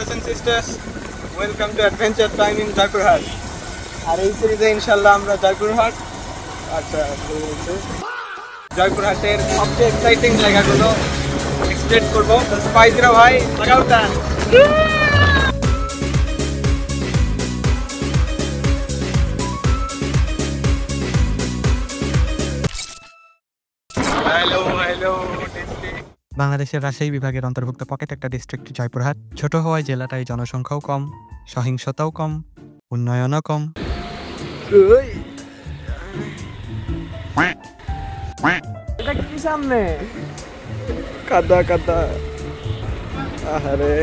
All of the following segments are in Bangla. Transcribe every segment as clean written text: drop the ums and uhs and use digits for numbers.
brothers and sisters, welcome to Adventure Time in Jaipurhat. আর এই সিরিজে ইনশাআল্লাহ আমরা জয়পুরহাট জয়পুরহাটের সবচেয়ে এক্সাইটিং জায়গাগুলো এক্সপ্লোর করব। স্পাইসিরা ভাই লাগাও টান। হ্যালো বাংলাদেশের রাজশাহী বিভাগের অন্তর্ভুক্ত পকেট একটা ডিস্ট্রিক্ট জয়পুরহাট। ছোট হওয়ায় জেলাটায় জনসংখ্যাও কম, সহিংসতাও কম, উন্নয়নও কম। এটা কি সামনে কাদা কাদা। আহারে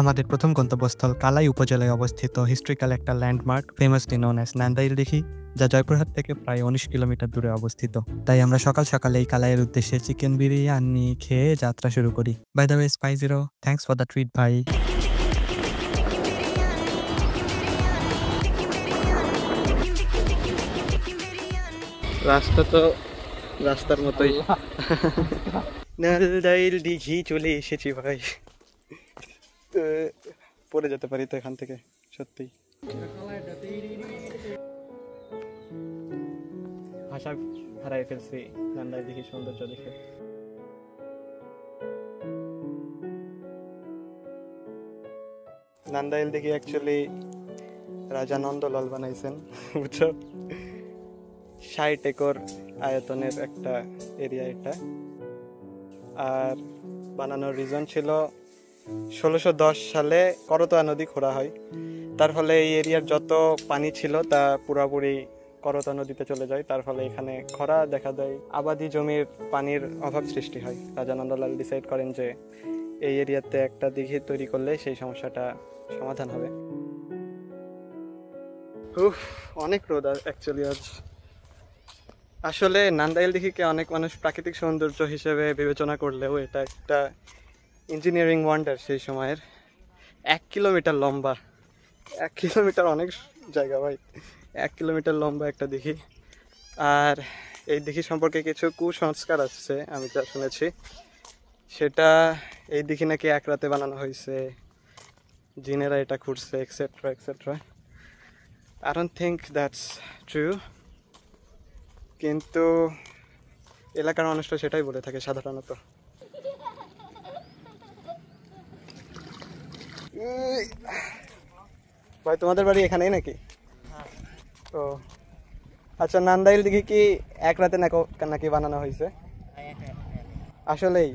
আমাদের প্রথম গন্তব্যস্থল কালাই উপজেলায় অবস্থিত হিস্ট্রিক্যাল একটা landmark, famously known as Nandail Dighi, যা জয়পুরহাট থেকে প্রায় 19 কিলোমিটার দূরে অবস্থিত। তাই আমরা সকাল সকালে এই কালাইয়ের উদ্দেশ্যে চিকেন বিরিয়ানি খেয়ে যাত্রা শুরু করি। বাই দ্য ওয়ে স্পাইসিরো, থ্যাঙ্কস ফর দ্য ট্রিট ভাই। রাস্তা তো রাস্তার মতোই। নান্দাইল দিঘি চলে এসেছি ভাই। পড়ে যেতে পারি তো এখান থেকে, সত্যি। ভাষা হারাই ফেলছি নান্দাইল দিঘির সৌন্দর্য দেখে। নান্দাইল দিঘি অ্যাকচুয়ালি রাজা নন্দলাল বানাইছেন, বুঝছো? 60 একর আয়তনের একটা এরিয়া এটা। আর বানানোর রিজন ছিল 1610 সালে করতোয়া নদী খোঁড়া হয়, তার ফলে এই এরিয়ার যত পানি ছিল তা পুরোপুরি করতোয়া নদীতে চলে যায়। তার ফলে এখানে খরা দেখা দেয়, আবাদি জমির পানির অভাব সৃষ্টি হয়। রাজা নন্দলাল ডিসাইড করেন যে এই এরিয়াতে একটা দিঘি তৈরি করলে সেই সমস্যাটা সমাধান হবে। অনেক রোদ অ্যাকচুয়ালি আজ। আসলে নান্দাইল দিঘিকে অনেক মানুষ প্রাকৃতিক সৌন্দর্য হিসেবে বিবেচনা করলেও এটা একটা ইঞ্জিনিয়ারিং ওয়ান্ডার সেই সময়ের। 1 কিলোমিটার লম্বা, 1 কিলোমিটার অনেক জায়গা ভাই। 1 কিলোমিটার লম্বা একটা দিঘি। আর এই দিঘি সম্পর্কে কিছু কুসংস্কার আছে আমি যা শুনেছি, সেটা এই দিঘি নাকি এক রাতে বানানো হয়েছে, জিনেরা এটা খুঁড়ছে, etcetera etcetera. I don't think that's true, কিন্তু এলাকার মানুষরা সেটাই বলে থাকে সাধারণত। ভাই তোমাদের বাড়ি এখানেই নাকি? ও আচ্ছা, নান্দাইল দিঘি কি এক রাতে নাকি বানানো হয়েছে? আসলেই?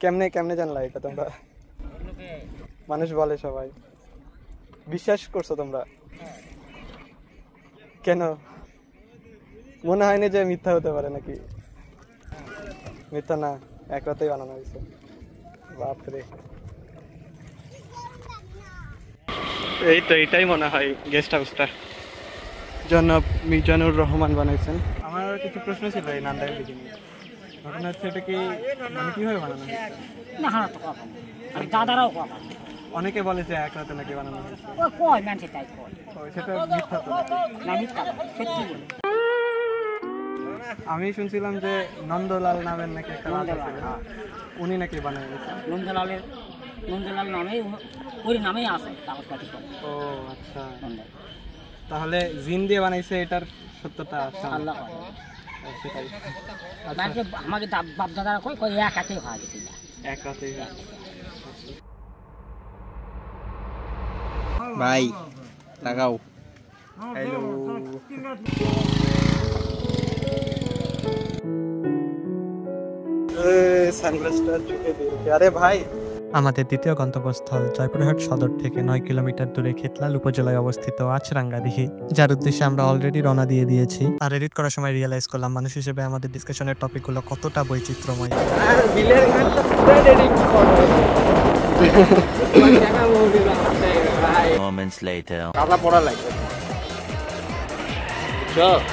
কেমনে কেমনে জানলা এটা তোমরা? মানুষ বলে, সবাই বিশ্বাস করছো তোমরা? কেন মনে হয়নি যে মিথ্যা হতে পারে নাকি? মিথ্যা না, এক রাতেই বানানো হয়েছে। বাপরে, এই তো এটাই মনে হয় গেস্ট হাউসটা। জনাব মিজানুর রহমান বানাইছেন। আমার কিছু প্রশ্ন ছিল এই নান্দাইল দিঘি নিয়ে। ঘটনা হচ্ছে, এটা কি মানে কিভাবে বানানো হয়েছে? অনেকে বলে যে এক রাতে নাকি বানানো হয়েছে। সেটা মিথ্যা তো? আমি শুনছিলাম যে নন্দলাল নামের নাকি একটা রাজা ছিলেন, উনি নাকি বানায় গেছেন। নন্দলাল নামেই ওই নামেই আছে কাগজপাতি। ও আচ্ছা, তাহলে জিন দিয়ে বানাইছে, এটার সত্যতা আল্লাহ সেটাই। আমাকে বাপ দাদারা কই এক রাতেই হয়ে গেছে, এক রাতেই। ভাই লাগাও। হ্যালো, সানগ্লাসটা চোখে দিয়ে। আরে ভাই, আমাদের দ্বিতীয় গন্তব্যস্থল জয়পুরহাট সদর থেকে 9 কিলোমিটার দূরে খেতলাল উপজেলায় অবস্থিত আচরাঙ্গা দিঘি, যার উদ্দেশ্যে আমরা অলরেডি রওনা দিয়ে দিয়েছি। আর এডিট করার সময় রিয়েলাইজ করলাম মানুষ হিসেবে আমাদের ডিসকাশনের টপিকগুলো কতটা বৈচিত্র্যময়।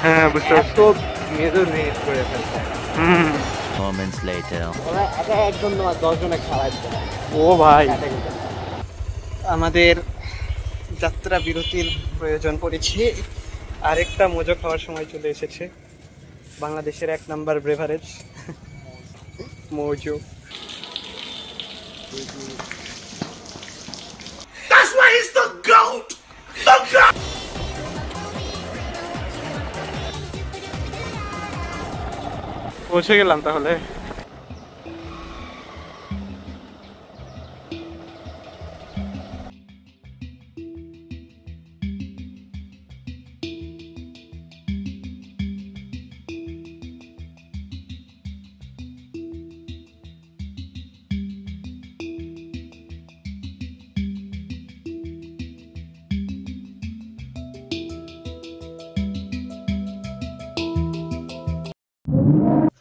হ্যাঁ বুঝতে পারছো, মেজর নেট করে ফেলছে। Moments later. ও ভাই, আমাদের যাত্রা বিরতির প্রয়োজন পড়েছে। আরেকটা মজো খাওয়ার সময় চলে এসেছে। বাংলাদেশের 1 নাম্বার ব্রেভারেজ মজো। পৌঁছে গেলাম তাহলে।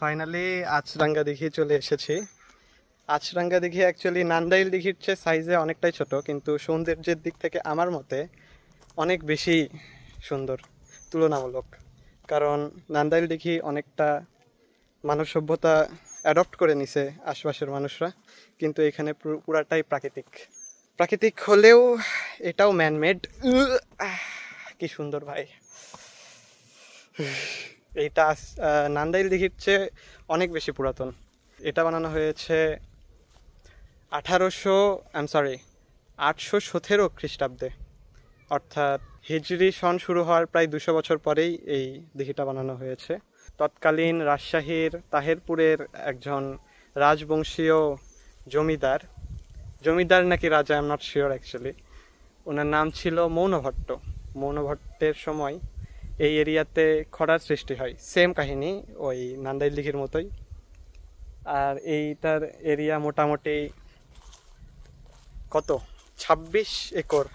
ফাইনালি আচরাঙ্গা দিঘি চলে এসেছি। আচরাঙ্গা দিঘি অ্যাকচুয়ালি নান্দাইল দিঘির চেয়ে সাইজে অনেকটাই ছোট, কিন্তু সৌন্দর্যের দিক থেকে আমার মতে অনেক বেশি সুন্দর তুলনামূলক। কারণ নান্দাইল দিঘি অনেকটা মানব সভ্যতা অ্যাডপ্ট করে নিছে আশপাশের মানুষরা, কিন্তু এখানে পুরাটাই প্রাকৃতিক হলেও এটাও ম্যানমেড। কি সুন্দর ভাই! এইটা নান্দাইল দিঘির চেয়ে অনেক বেশি পুরাতন। এটা বানানো হয়েছে 817 খ্রিস্টাব্দে, অর্থাৎ হিজরি সন শুরু হওয়ার প্রায় 200 বছর পরেই এই দিঘিটা বানানো হয়েছে। তৎকালীন রাজশাহীর তাহেরপুরের একজন রাজবংশীয় জমিদার নাকি রাজা, I am not sure actually, ওনার নাম ছিল মৌনভট্ট। মৌনভট্টের সময় এই এরিয়াতে খরার সৃষ্টি হয়, সেম কাহিনী ওই নান্দাইল দিঘির মতোই। আর এইটার এরিয়া মোটামুটি কত 26 একর।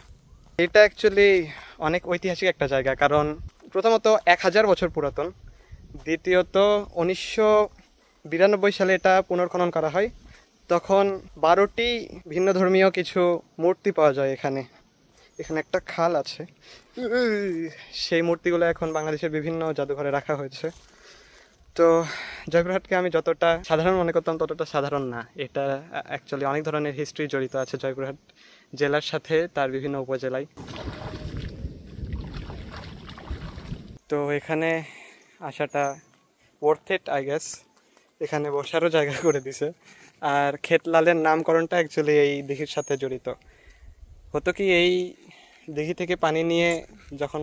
এটা অ্যাকচুয়ালি অনেক ঐতিহাসিক একটা জায়গা, কারণ প্রথমত 1000 বছর পুরাতন, দ্বিতীয়ত 1992 সালে এটা পুনর্খনন করা হয়। তখন 12টি ভিন্ন ধর্মীয় কিছু মূর্তি পাওয়া যায় এখানে একটা খাল আছে, সেই মূর্তিগুলো এখন বাংলাদেশের বিভিন্ন জাদুঘরে রাখা হয়েছে। তো জয়পুরহাটকে আমি যতটা সাধারণ মনে করতাম ততটা সাধারণ না। এটা অ্যাকচুয়ালি অনেক ধরনের হিস্ট্রি জড়িত আছে জয়পুরহাট জেলার সাথে, তার বিভিন্ন উপজেলায়। তো এখানে আসাটা ওয়ার্থ ইট আই গেস। এখানে বসারও জায়গা করে দিছে। আর ক্ষেতলালের নামকরণটা অ্যাকচুয়ালি এই দিঘির সাথে জড়িত। হতো কি, এই দিঘি থেকে পানি নিয়ে যখন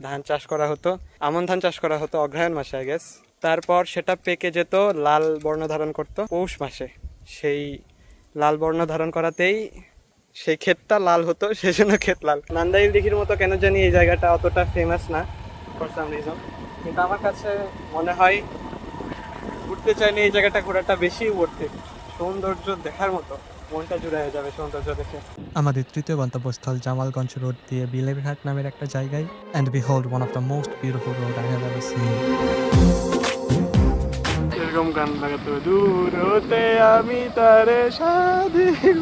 ধান চাষ করা হতো, আমন ধান চাষ করা হতো অগ্রহায়ণ মাসে আই গেস, তারপর সেটা পেকে যেত, লাল বর্ণ ধারণ করত পৌষ মাসে। সেই লাল বর্ণ ধারণ করাতেই সেই ক্ষেতটা লাল হতো, সেই জন্য ক্ষেতলাল। নান্দাইল দিঘির মতো কেন জানি এই জায়গাটা অতটা ফেমাস না ফর সাম রিজন, কিন্তু আমার কাছে মনে হয় ঘুরতে চাইলে এই জায়গাটা ঘোরাটা বেশি ওয়ার্থ ইট। সৌন্দর্য দেখার মতো, মনটা জুড়ে হয়ে যাবে সৌন্দর্য দেখে। আমাদের তৃতীয় গন্তব্যস্থল জামালগঞ্জ রোড দিয়ে বিলেরঘাট নামের একটা জায়গায়, and behold one of the most beautiful road I have ever seen. এরকম গান লাগাতে হবে, দূর হতে আমি তারে স্বাধীন।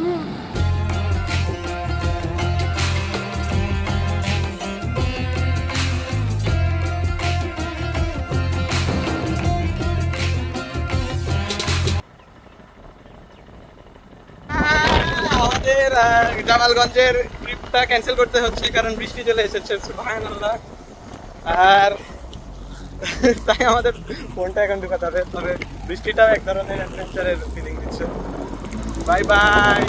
আমাদের জামালগঞ্জের ট্রিপটা ক্যান্সেল করতে হচ্ছে কারণ বৃষ্টি চলে এসেছে, সুবহানাল্লাহ। আর তাই আমাদের ফোনটা এখন ঢুকাতে হবে। তবে বৃষ্টিটাও এক ধরনের অ্যাডভেঞ্চারের ফিলিং দিচ্ছে। Bye bye.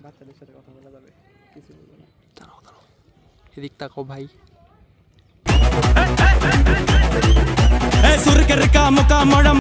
বাচ্চাদের সাথে কথা বলা যাবে, কিছু বলবো না। এদিক তাকাও ভাই। सुर कर का मुका मोड़ा